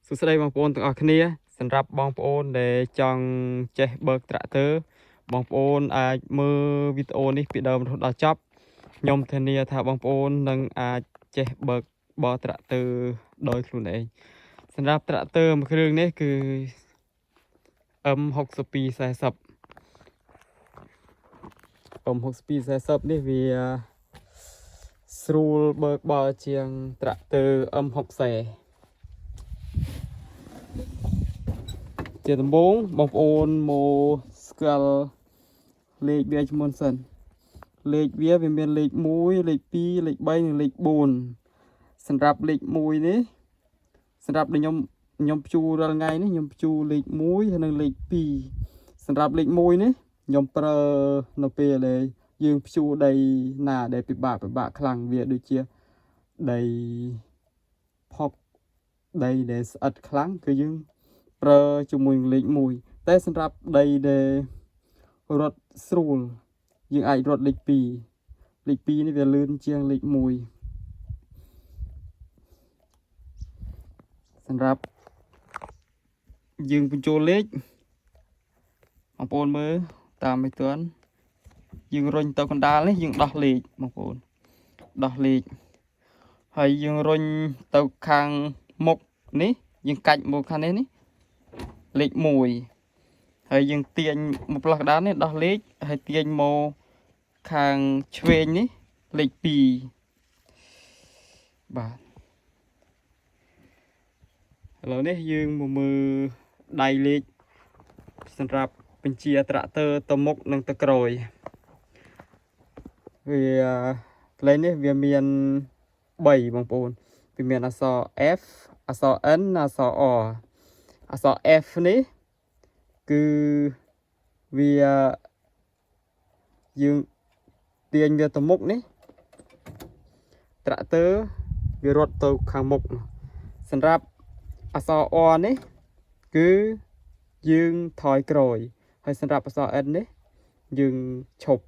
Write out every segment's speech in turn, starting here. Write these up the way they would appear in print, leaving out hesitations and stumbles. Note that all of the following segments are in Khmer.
សួស្តីបងប្អូនទាំងអស់គ្នាសម្រាប់បងប្អូនដែលចង់ចេះបើកត្រាក់ទ័របងប្អូនអាចមើលវីដេអូនេះពីដើមរហូតដល់ចប់ខ្ញុំធានាថាបងប្អូននឹងអាចចេះបើកបរត្រាក់ទ័រដោយខ្លួនឯងសម្រាប់ត្រាក់ទ័រមួយគ្រឿងនេះគឺ M6240 M6240 នេះវាស្រួលបើកបរជាងត្រាក់ទ័រ M60 ជាដំបូងបងប្អូនមកស្គាល់លេខវាជាមុនសិនលេខវាមានលេខ1លេខ2លេខ3និងលេខ4សម្រាប់លេខ1នេះសម្រាប់ខ្ញុំព្យួររាល់ថ្ងៃនេះខ្ញុំព្យួរលេខ1ហើយនិងលេខ2សម្រាប់លេខ1នេះខ្ញុំប្រើនៅពេលដែលយើងព្យួរដីណាដែលពិបាកខ្លាំងវាដូចជាដីផុកដីដែលស្អិតខ្លាំងគឺយើងប្រើជាមួយលេខ1តែសម្រាប់ដីដែលរត់ស្រួលយើងអាចរត់លេខ2នេះវាលឿនជាងលេខ1សម្រាប់យើងបញ្ចូលលេខបងប្អូនមើលតាមមិនទាន់យើងរុញទៅកណ្ដាលនេះយើងដោះលេខបងប្អូនដោះលេខហើយយើងរុញទៅខាងមុខនេះយើងកាច់មកខាងនេះលេខ1ហើយយើងទាញមកផ្លោះកណ្ដាលនេះដោះលេខហើយទាញមកខាងឆ្វេងនេះលេខ2បាទឥឡូវនេះយើងមកមើលដៃលេខសម្រាប់បញ្ជាត្រាក់ទ័រទៅមុខនិងទៅក្រោយវាកន្លែងនេះវាមាន3បងប្អូនវាមានអក្សរ F អក្សរ N អក្សរ R អក្សរ F នេះគឺវាយើងទាញវាទៅមុខនេះត្រាក់ទ័រវារត់ទៅខាងមុខសម្រាប់អក្សរ R នេះគឺយើងថយក្រោយហើយសម្រាប់អក្សរ N នេះយើងឈប់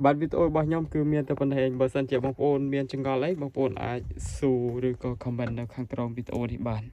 បាទវីដេអូរបស់ខ្ញុំគឺមានតែប៉ុណ្ណេះឯងបើសិនជាបងប្អូនមានចង្កល់អីបងប្អូនអាចសួរឬក៏ comment នៅខាងក្រោមវីដេអូនេះបាន